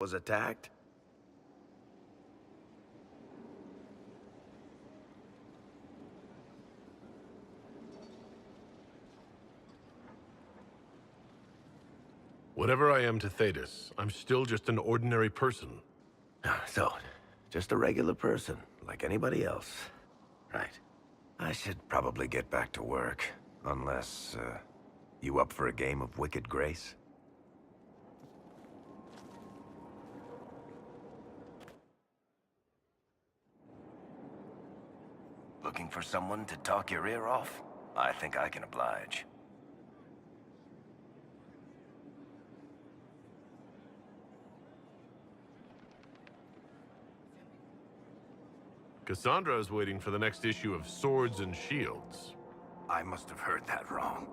was attacked? Whatever I am to Thetis, I'm still just an ordinary person. So, just a regular person, like anybody else. Right. I should probably get back to work. Unless, you up for a game of Wicked Grace? Looking for someone to talk your ear off? I think I can oblige. Cassandra is waiting for the next issue of Swords and Shields. I must have heard that wrong.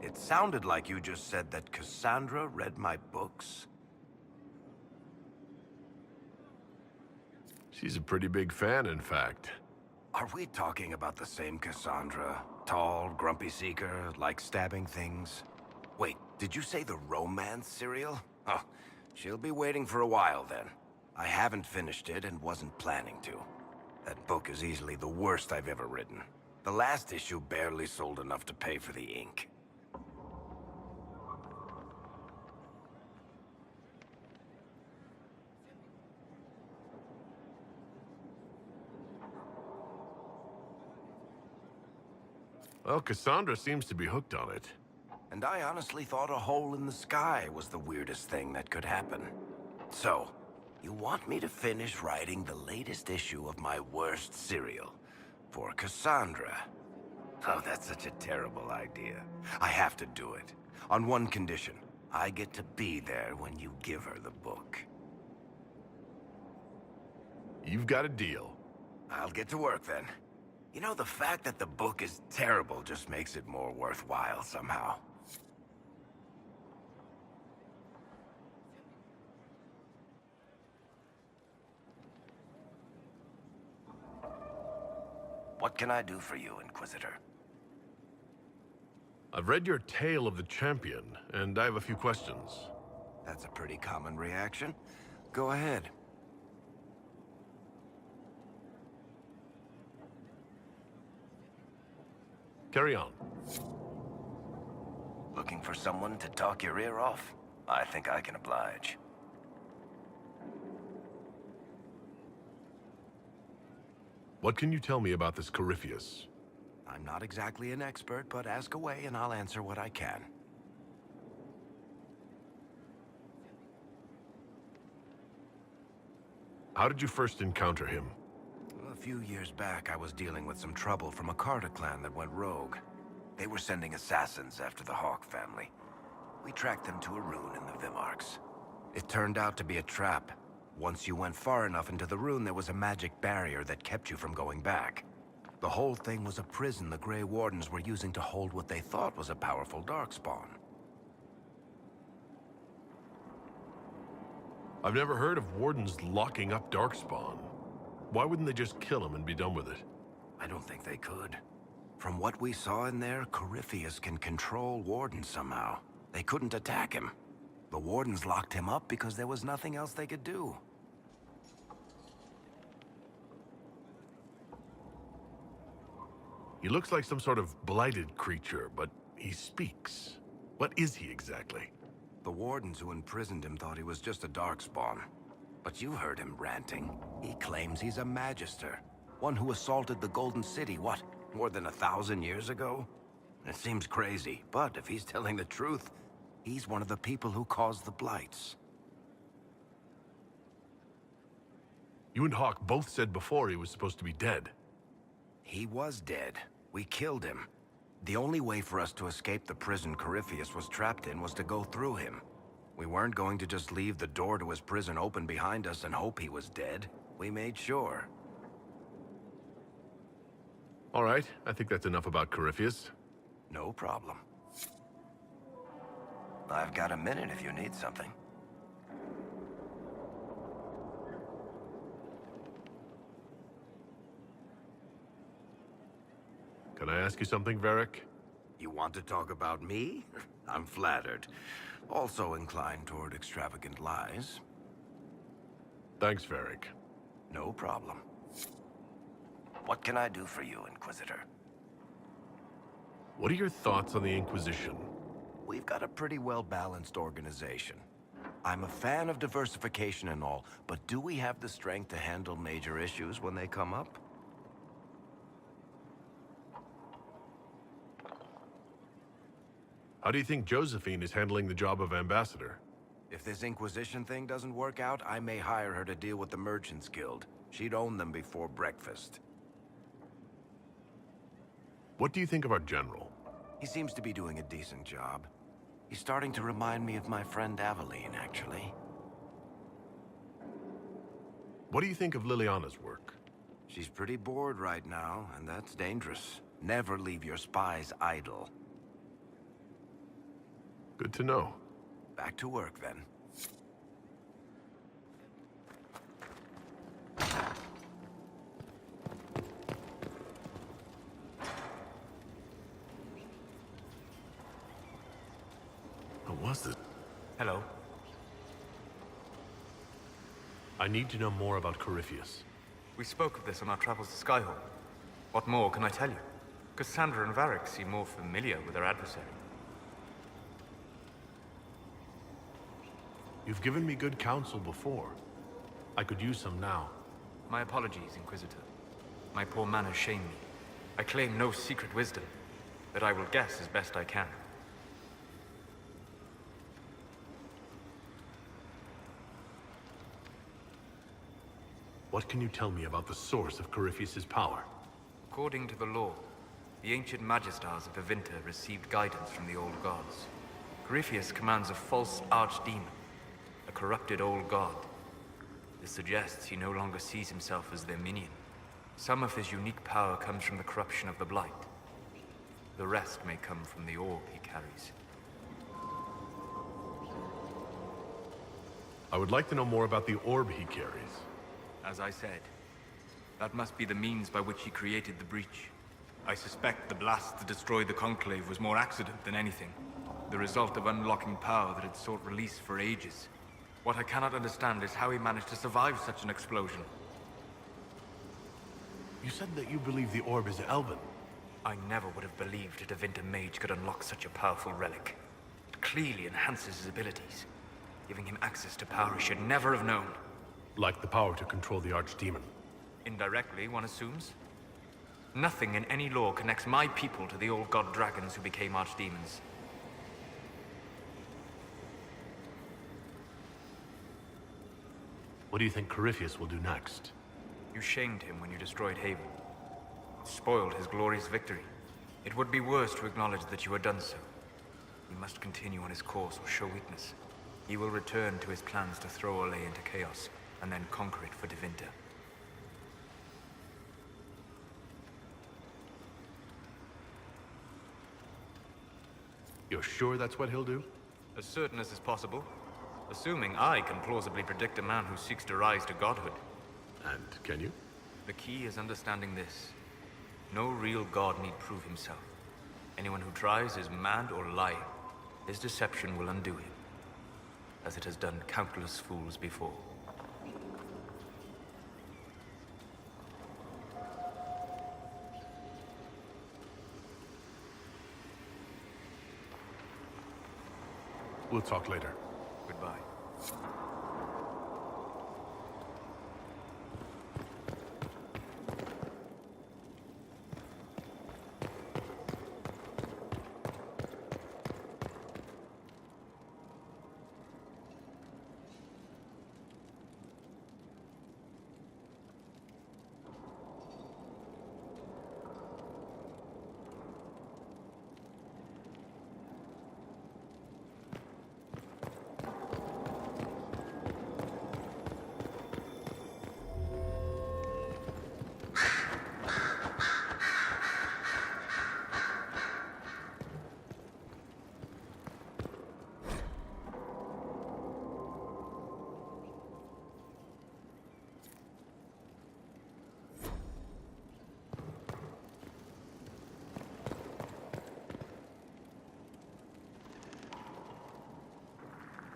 It sounded like you just said that Cassandra read my books. She's a pretty big fan, in fact. Are we talking about the same Cassandra? Tall, grumpy seeker, like stabbing things? Wait, did you say the romance serial? Oh, she'll be waiting for a while then. I haven't finished it and wasn't planning to. That book is easily the worst I've ever written. The last issue barely sold enough to pay for the ink. Well, Cassandra seems to be hooked on it. And I honestly thought a hole in the sky was the weirdest thing that could happen. So, you want me to finish writing the latest issue of my worst serial for Cassandra? Oh, that's such a terrible idea. I have to do it. On one condition. I get to be there when you give her the book. You've got a deal. I'll get to work then. You know, the fact that the book is terrible just makes it more worthwhile somehow. What can I do for you, Inquisitor? I've read your Tale of the Champion, and I have a few questions. That's a pretty common reaction. Go ahead. Carry on. Looking for someone to talk your ear off? I think I can oblige. What can you tell me about this Corypheus? I'm not exactly an expert, but ask away and I'll answer what I can. How did you first encounter him? A few years back, I was dealing with some trouble from a Carter clan that went rogue. They were sending assassins after the Hawk family. We tracked them to a rune in the Vimarks. It turned out to be a trap. Once you went far enough into the rune, there was a magic barrier that kept you from going back. The whole thing was a prison the Grey Wardens were using to hold what they thought was a powerful Darkspawn. I've never heard of Wardens locking up Darkspawn. Why wouldn't they just kill him and be done with it? I don't think they could. From what we saw in there, Corypheus can control Wardens somehow. They couldn't attack him. The Wardens locked him up because there was nothing else they could do. He looks like some sort of blighted creature, but he speaks. What is he exactly? The Wardens who imprisoned him thought he was just a Darkspawn. But you heard him ranting. He claims he's a Magister. One who assaulted the Golden City, what, more than 1,000 years ago? It seems crazy, but if he's telling the truth, he's one of the people who caused the Blights. You and Hawk both said before he was supposed to be dead. He was dead. We killed him. The only way for us to escape the prison Corypheus was trapped in was to go through him. We weren't going to just leave the door to his prison open behind us and hope he was dead. We made sure. All right, I think that's enough about Corypheus. No problem. I've got a minute if you need something. Can I ask you something, Varric? You want to talk about me? I'm flattered. Also inclined toward extravagant lies. Thanks, Varric. No problem. What can I do for you, Inquisitor? What are your thoughts on the Inquisition? We've got a pretty well-balanced organization. I'm a fan of diversification and all, but do we have the strength to handle major issues when they come up? How do you think Josephine is handling the job of ambassador? If this Inquisition thing doesn't work out, I may hire her to deal with the Merchants Guild. She'd own them before breakfast. What do you think of our general? He seems to be doing a decent job. He's starting to remind me of my friend Aveline, actually. What do you think of Liliana's work? She's pretty bored right now, and that's dangerous. Never leave your spies idle. Good to know. Back to work, then. What was it? Hello. I need to know more about Corypheus. We spoke of this on our travels to Skyhold. What more can I tell you? Cassandra and Varric seem more familiar with their adversary. You've given me good counsel before. I could use some now. My apologies, Inquisitor. My poor manners shame me. I claim no secret wisdom, but I will guess as best I can. What can you tell me about the source of Corypheus's power? According to the law, the ancient Magistars of Avinta received guidance from the old gods. Corypheus commands a false archdemon, a corrupted old god. This suggests he no longer sees himself as their minion. Some of his unique power comes from the corruption of the Blight. The rest may come from the orb he carries. I would like to know more about the orb he carries. As I said, that must be the means by which he created the breach. I suspect the blast that destroyed the Conclave was more accident than anything. The result of unlocking power that had sought release for ages. What I cannot understand is how he managed to survive such an explosion. You said that you believe the orb is Elven. I never would have believed a Davinta mage could unlock such a powerful relic. It clearly enhances his abilities, giving him access to power he should never have known. Like the power to control the archdemon. Indirectly, one assumes. Nothing in any law connects my people to the old god dragons who became archdemons. What do you think Corypheus will do next? You shamed him when you destroyed Haven. Spoiled his glorious victory. It would be worse to acknowledge that you had done so. He must continue on his course or show weakness. He will return to his plans to throw Olay into chaos, and then conquer it for Davinta. You're sure that's what he'll do? As certain as is possible. Assuming I can plausibly predict a man who seeks to rise to godhood. And can you? The key is understanding this. No real god need prove himself. Anyone who tries is mad or lying. His deception will undo him, as it has done countless fools before. We'll talk later. Goodbye.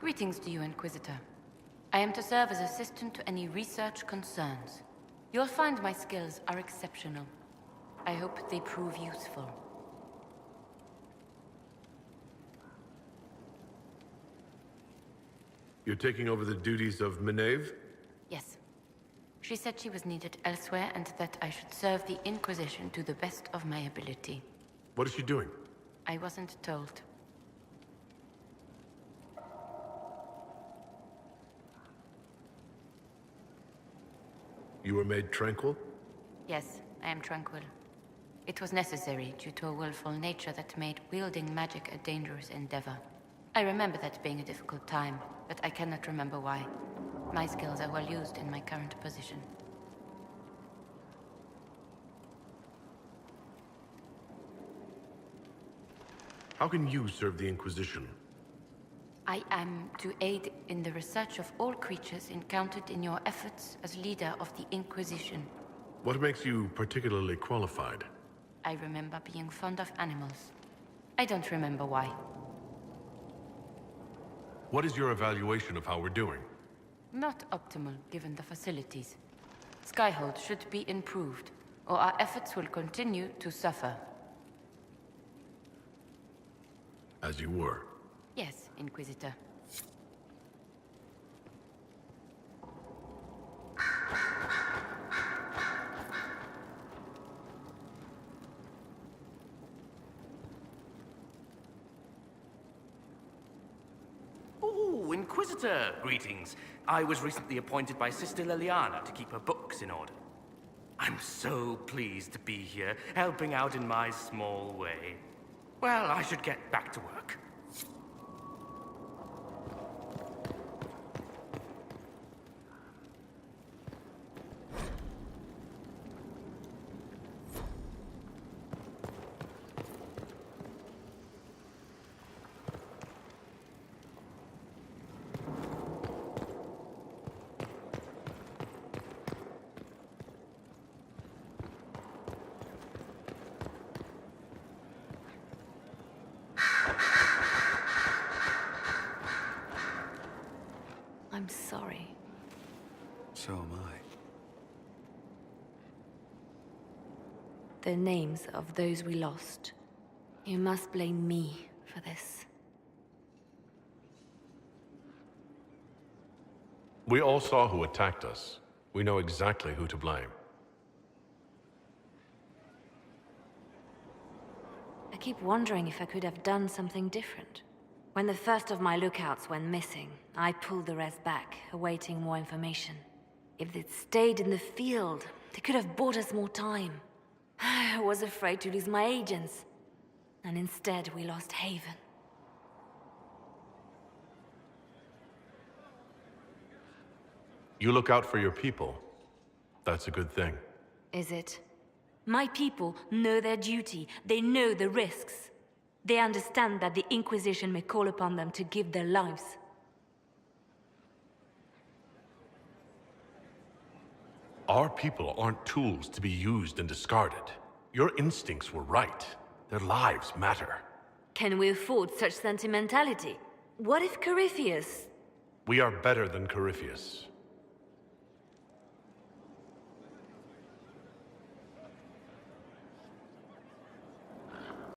Greetings to you, Inquisitor. I am to serve as assistant to any research concerns. You'll find my skills are exceptional. I hope they prove useful. You're taking over the duties of Maeve? Yes. She said she was needed elsewhere and that I should serve the Inquisition to the best of my ability. What is she doing? I wasn't told. You were made tranquil? Yes, I am tranquil. It was necessary due to a willful nature that made wielding magic a dangerous endeavor. I remember that being a difficult time, but I cannot remember why. My skills are well used in my current position. How can you serve the Inquisition? I am to aid in the research of all creatures encountered in your efforts as leader of the Inquisition. What makes you particularly qualified? I remember being fond of animals. I don't remember why. What is your evaluation of how we're doing? Not optimal, given the facilities. Skyhold should be improved, or our efforts will continue to suffer. As you were. Yes, Inquisitor. Oh, Inquisitor! Greetings. I was recently appointed by Sister Liliana to keep her books in order. I'm so pleased to be here, helping out in my small way. Well, I should get back to work. I'm sorry. So am I. The names of those we lost. You must blame me for this. We all saw who attacked us. We know exactly who to blame. I keep wondering if I could have done something different. When the first of my lookouts went missing, I pulled the rest back, awaiting more information. If they'd stayed in the field, they could have bought us more time. I was afraid to lose my agents. And instead, we lost Haven. You look out for your people. That's a good thing. Is it? My people know their duty. They know the risks. They understand that the Inquisition may call upon them to give their lives. Our people aren't tools to be used and discarded. Your instincts were right. Their lives matter. Can we afford such sentimentality? What if Corypheus... We are better than Corypheus.